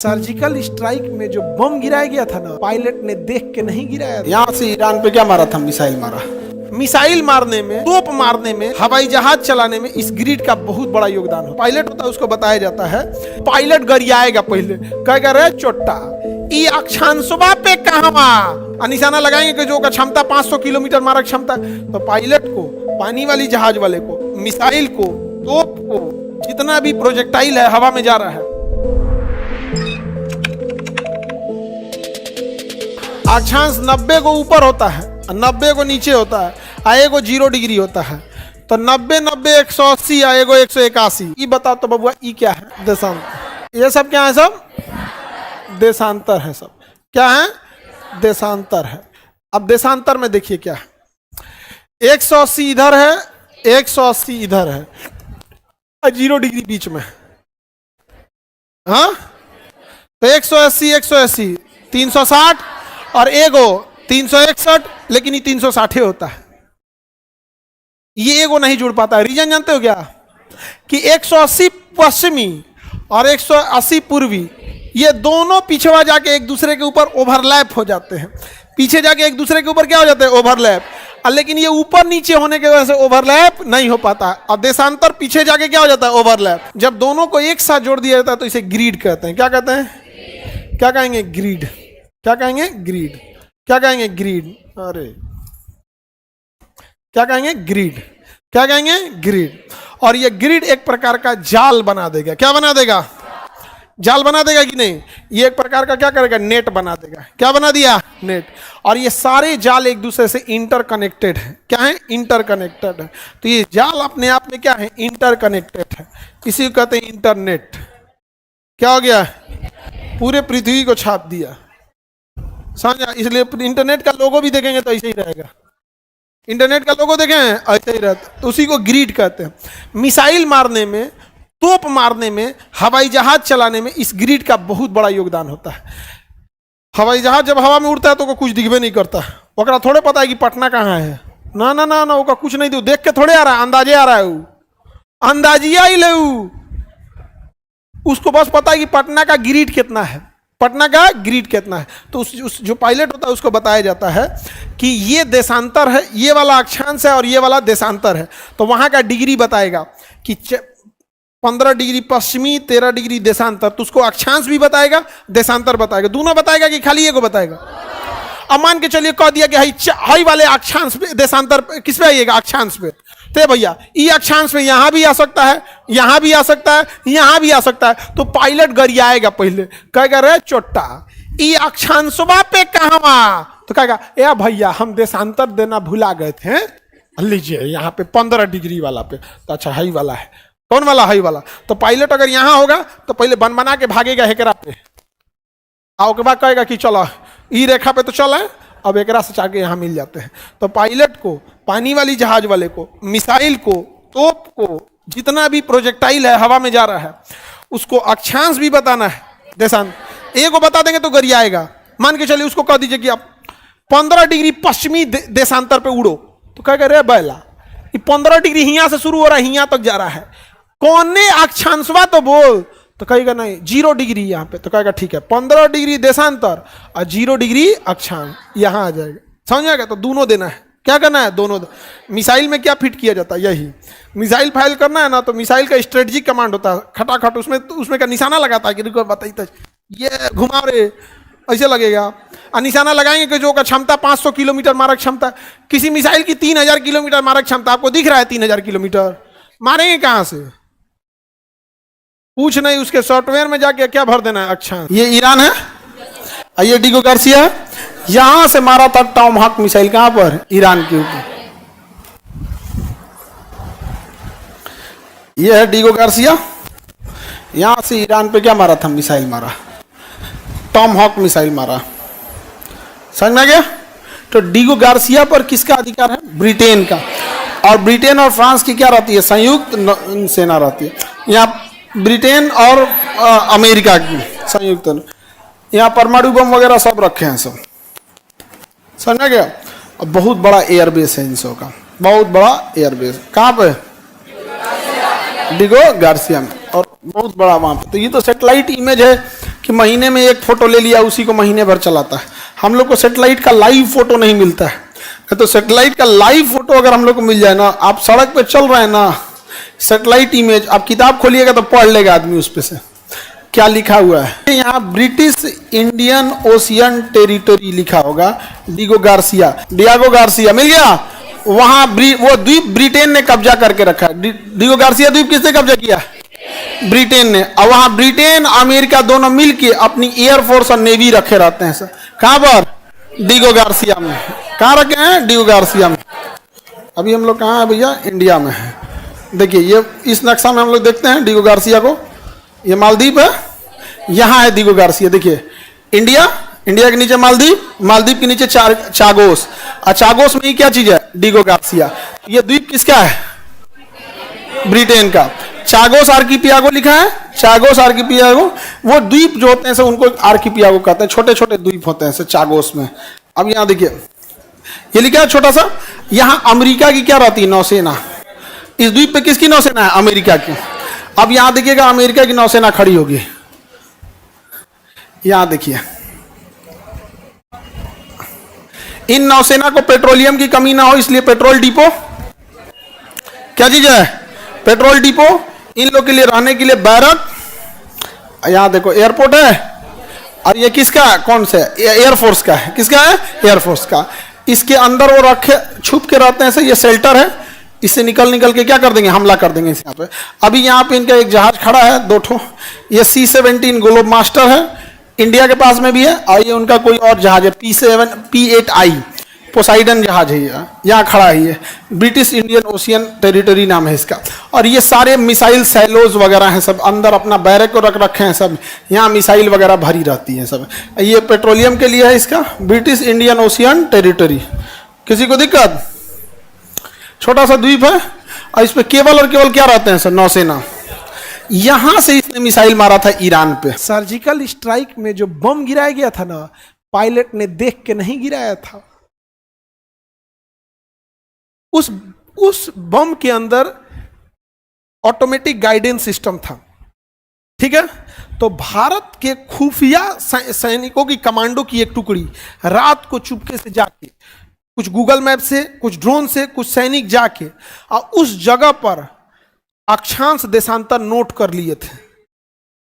Surgical strike में जो बम गिराया गया था ना, पायलट ने देख के नहीं गिराया। यहाँ से ईरान पे क्या मारा था? मिसाइल मारा। मिसाइल मारने में, तोप मारने में, हवाई जहाज चलाने में इस ग्रिड का बहुत बड़ा योगदान हो। पायलट होता है, उसको बताया जाता है। पायलट गरियाएगा, पहले कहेगा रे चोट्टा ई अक्षांशवा पे कहवा निशाना लगाएंगे कि जो का क्षमता 500 किलोमीटर मारक क्षमता। तो पायलट को, पानी वाली जहाज वाले को, मिसाइल को, तोप को, जितना भी प्रोजेक्टाइल है हवा में जा रहा है, अक्षांश 90 को ऊपर होता है, 90 को नीचे होता है, आए को 0 डिग्री होता है। तो 90 90 180 आए को 181। ये बताओ तो बबुआ ये क्या है? देशांतर। ये सब क्या है? सब देशांतर है। सब क्या है? देशांतर है। अब देशांतर में देखिए क्या है, 180 इधर है, 180 इधर है, 0 डिग्री बीच में। हाँ, तो 180 180 360 और एगो 361, लेकिन ये 360 होता है। ये एगो नहीं जुड़ पाता है। रीजन जानते हो क्या? कि 180 पश्चिमी और 180 पूर्वी, ये दोनों पिछवा जाके एक दूसरे के ऊपर ओवरलैप हो जाते हैं। पीछे जाके एक दूसरे के ऊपर क्या हो जाते हैं? ओवरलैप। लेकिन ये ऊपर नीचे होने की वजह से ओवरलैप नहीं हो पाता। और देशांतर पीछे जाके क्या हो जाता है? ओवरलैप। जब दोनों को एक साथ जोड़ दिया जाता है तो इसे ग्रिड कहते हैं। क्या कहते हैं? क्या कहेंगे? ग्रिड। क्या कहेंगे? ग्रिड। क्या कहेंगे? ग्रिड। अरे क्या कहेंगे? ग्रिड। क्या कहेंगे? ग्रिड। और ये ग्रिड एक प्रकार का जाल बना देगा। क्या बना देगा? जाल बना देगा कि नहीं? ये एक प्रकार का क्या करेगा? नेट बना देगा। क्या बना दिया? नेट। और ये सारे जाल एक दूसरे से इंटरकनेक्टेड है। क्या है? इंटरकनेक्टेड है। तो ये जाल अपने आप में क्या है? इंटरकनेक्टेड है। इसी को कहते हैं इंटरनेट। क्या हो गया? पूरे पृथ्वी को छाप दिया, समझा? इसलिए इंटरनेट का लोगो भी देखेंगे तो ऐसे ही रहेगा। इंटरनेट का लोगो देखें ऐसे ही रहता, तो उसी को ग्रिड कहते हैं। मिसाइल मारने में, तोप मारने में, हवाई जहाज चलाने में इस ग्रिड का बहुत बड़ा योगदान होता है। हवाई जहाज जब हवा में उड़ता है तो को कुछ दिखबे नहीं करता, ओकरा थोड़े पता है कि पटना कहाँ है। ना ना ना ना, ओका कुछ नहीं दो, देख के थोड़े आ रहा है, अंदाजे आ रहा है। अंदाजिया ही ले, उसको बस पता है कि पटना का ग्रिड कितना है, पटना का ग्रिड कितना है। तो उस जो पायलट होता है उसको बताया जाता है कि ये देशांतर है, ये वाला अक्षांश है और ये वाला देशांतर है। तो वहां का डिग्री बताएगा कि 15 डिग्री पश्चिमी, 13 डिग्री देशांतर। तो उसको अक्षांश भी बताएगा, देशांतर बताएगा, दोनों बताएगा कि खाली एगो बताएगा? अब मान के चलिए कह दिया कि हाई वाले अक्षांश पे देशांतर किस पे आइएगा? अक्षांश पे। तो भैया ये अक्षांश में यहां भी आ सकता है, यहां भी आ सकता है, यहां भी आ सकता है। तो पायलट गरियाएगा, पहले कहेगा रे चोट्टा ये अक्षांशवा पे कहवा। तो कहेगा ए भैया हम देशांतर देना भुला गए थे, लीजिए यहाँ पे 15 डिग्री वाला पे। तो अच्छा हाई वाला है। कौन वाला? हाई वाला। तो पायलट अगर यहां होगा तो पहले बन बना के भागेगा हेकरा पे, और उसके बाद कहेगा कि चलो ई रेखा पे तो चला, अब एकरा से जाके यहाँ मिल जाते हैं। तो पायलट को, पानी वाली जहाज वाले को, मिसाइल को, तोप को, जितना भी प्रोजेक्टाइल है हवा में जा रहा है, उसको अक्षांश भी बताना है, देशांतर। एक को बता देंगे तो गरियाएगा। मान के चलिए उसको कह दीजिए कि आप 15 डिग्री पश्चिमी देशांतर पे उड़ो, तो कहेगा रे बैला ये 15 डिग्री हियां से शुरू हो रहा है, हियां तक जा रहा है, कौने अक्षांशवा तो बोल। तो कहेगा नहीं 0 डिग्री यहाँ पे। तो कहेगा ठीक है 15 डिग्री देशांतर और 0 डिग्री अक्षांश, यहाँ आ जाएगा। समझ आएगा? तो दोनों देना है। क्या करना है? दोनों। मिसाइल में क्या फिट किया जाता है? यही मिसाइल फायर करना है ना, तो मिसाइल का स्ट्रेटजिक कमांड होता है, खटाखट उसमें का निशाना लगाता है कि बताइए ये घुमा रे, ऐसे लगेगा। और निशाना लगाएंगे कि जो का क्षमता 500 किलोमीटर मारक क्षमता। किसी मिसाइल की 3000 किलोमीटर मारक क्षमता, आपको दिख रहा है 3000 किलोमीटर, मारेंगे कहां से? पूछ नहीं, उसके सॉफ्टवेयर में जाके क्या भर देना है? अक्षांश। ये ईरान है, ये डिगो गार्सिया है, यहां से मारा था टॉमहॉक मिसाइल। कहां पर? ईरान के ऊपर। ये है डिगो गार्सिया, यहां से ईरान पे क्या मारा था? मिसाइल मारा, टॉमहॉक मिसाइल मारा। समझ में आ गया? तो डिगो गार्सिया पर किसका अधिकार है? ब्रिटेन का। और ब्रिटेन और फ्रांस की क्या रहती है? संयुक्त सेना रहती है। यहाँ ब्रिटेन और अमेरिका की संयुक्त, यहाँ परमाणु बम वगैरह सब रखे हैं सब। समझ में गया? और बहुत बड़ा एयरबेस है इन सब का, बहुत बड़ा एयरबेस। कहाँ पे? डिगो गार्सिया में। और बहुत बड़ा वहां पे। तो ये तो सैटेलाइट इमेज है कि महीने में एक फोटो ले लिया उसी को महीने भर चलाता है। हम लोग को सेटेलाइट का लाइव फोटो नहीं मिलता है। तो सेटेलाइट का लाइव फोटो अगर हम लोग को मिल जाए ना, आप सड़क पे चल रहे हैं ना, सेटेलाइट इमेज, आप किताब खोलिएगा तो पढ़ लेगा आदमी उस पे से क्या लिखा हुआ है। यहाँ ब्रिटिश इंडियन ओशियन टेरिटरी लिखा होगा, डिगो गार्सिया मिल गया। वहां वो द्वीप ब्रिटेन ने कब्जा करके रखा है। डिगो गार्सिया द्वीप किसने कब्जा किया? ब्रिटेन ने। और वहां ब्रिटेन अमेरिका दोनों मिलके अपनी एयरफोर्स और नेवी रखे रहते हैं सर। कहां पर? डिगो गार्सिया में। कहां रखे हैं? डिगो गार्सिया में। अभी हम लोग कहां है भैया? इंडिया में है। देखिए ये इस नक्शा में हम लोग देखते हैं डिगो गार्सिया को, ये मालदीव है, यहां है डिगो गार्सिया। देखिए इंडिया के नीचे मालदीव के नीचे चागोस, और चागोस में ही क्या चीज है? डिगो गार्सिया। ये द्वीप किसका है? ब्रिटेन का। चागोस आर्किपियागो लिखा है, चागोस आर्किपियागो। वो द्वीप जो होते हैं सर उनको आर्किपियागो कहते हैं, छोटे छोटे द्वीप होते हैं सर चागोस में। अब यहां देखिए ये लिखा है छोटा सा, यहां अमेरिका की क्या रहती है? नौसेना। इस द्वीप पे किसकी नौसेना है? अमेरिका की। अब यहां देखिएगा अमेरिका की नौसेना खड़ी होगी, यहां देखिए। इन नौसेना को पेट्रोलियम की कमी ना हो इसलिए पेट्रोल डिपो, क्या चीज है? Petrol depot. इन लोग के लिए रहने के लिए बैरक, यहां देखो एयरपोर्ट है। और ये किसका? कौन से? एयरफोर्स का है। किसका है? एयरफोर्स का। इसके अंदर वो रखे छुप के रहते हैं सर, ये शेल्टर है, इससे निकल के क्या कर देंगे? हमला कर देंगे इस यहाँ पे। अभी यहाँ पे इनका एक जहाज खड़ा है, 2 ठो। ये C-17 ग्लोब मास्टर है, इंडिया के पास में भी है। और ये उनका कोई और जहाज है, P8I पोसाइडन जहाज है, यहाँ खड़ा है। ये ब्रिटिश इंडियन ओशियन टेरिटरी नाम है इसका। और ये सारे मिसाइल सैलोज वगैरह हैं सब, अंदर अपना बैरक को रख रखे हैं सब, यहाँ मिसाइल वगैरह भरी रहती है सब। ये पेट्रोलियम के लिए है इसका, ब्रिटिश इंडियन ओशियन टेरिटरी। किसी को दिक्कत? छोटा सा द्वीप है और इस पे केवल और केवल क्या रहते हैं सर? नौसेना। यहां से इसने मिसाइल मारा था ईरान पे। सर्जिकल स्ट्राइक में जो बम गिराया गया था ना, पायलट ने देख के नहीं गिराया था। उस बम के अंदर ऑटोमेटिक गाइडेंस सिस्टम था, ठीक है। तो भारत के खुफिया सैनिकों की कमांडो की एक टुकड़ी रात को चुपके से जाके, कुछ गूगल मैप से, कुछ ड्रोन से, कुछ सैनिक जाके और उस जगह पर अक्षांश देशांतर नोट कर लिए थे,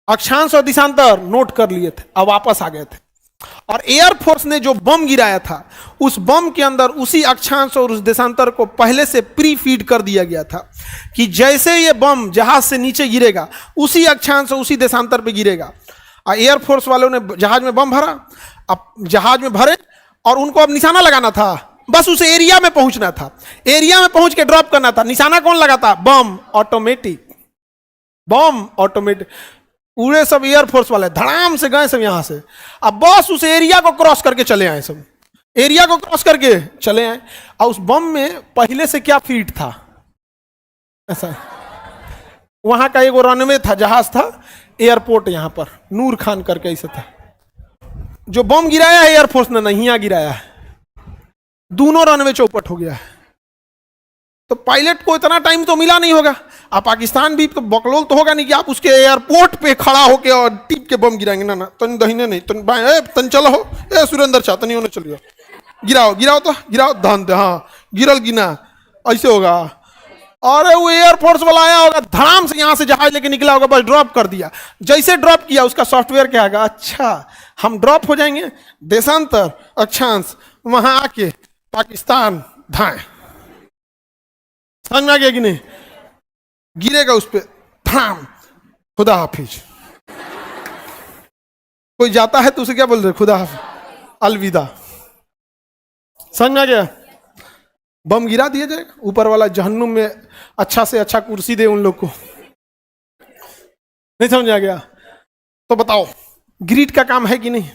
अक्षांश और दिशांतर नोट कर लिए थे और वापस आ गए थे। और एयरफोर्स ने जो बम गिराया था, उस बम के अंदर उसी अक्षांश और उस देशांतर को पहले से प्री फीड कर दिया गया था कि जैसे ये बम जहाज से नीचे गिरेगा उसी अक्षांश और उसी देशांतर पे गिरेगा। और एयरफोर्स वालों ने जहाज में बम भरा, अब जहाज में भरे और उनको अब निशाना लगाना था, बस उस एरिया में पहुंचना था, एरिया में पहुंच के ड्रॉप करना था। निशाना कौन लगाता? बम ऑटोमेटिक, बम ऑटोमेटिक। उड़े सब एयरफोर्स वाले, धड़ाम से गए सब यहां से, अब बस उस एरिया को क्रॉस करके चले आए, सब एरिया को क्रॉस करके चले आए। और उस बम में पहले से क्या फीड था? ऐसा वहां का एक रनवे था, जहाज था, एयरपोर्ट यहां पर नूर खान करके ऐसा था। जो बम गिराया है एयरफोर्स ने नहीं, यहां गिराया है, दोनों रनवे चौपट हो गया है। तो पायलट को इतना टाइम तो मिला नहीं होगा। अब पाकिस्तान भी तो बकलोल तो होगा नहीं कि आप उसके एयरपोर्ट पे खड़ा होके और टिप के बम गिराएंगे। ना ना, तन दहीने नहीं, तन बाएं, तन चलो हो, ए सुरेंद्र चाह तनी होने चलिए, गिराओ गिराओ तो गिराओ, धान दे, हाँ गिरल गिना, ऐसे होगा। अरे वो एयरफोर्स वाला आया होगा, धड़ाम से यहां से जहाज लेके निकला होगा, बस ड्रॉप कर दिया। जैसे ड्रॉप किया उसका सॉफ्टवेयर क्या आएगा? अच्छा हम ड्रॉप हो जाएंगे, देशांतर अक्षांश वहां आके पाकिस्तान धाए, समझ में आ गया कि नहीं? गिरेगा उस पर, धाम, खुदा हाफिज। कोई जाता है तो उसे क्या बोल रहे? खुदा हाफिज, अलविदा। समझ में आ गया? बम गिरा दिया जाएगा, ऊपर वाला जहन्नुम में अच्छा से अच्छा कुर्सी दे उन लोग को। नहीं समझ आ गया? तो बताओ ग्रिड का काम है कि नहीं?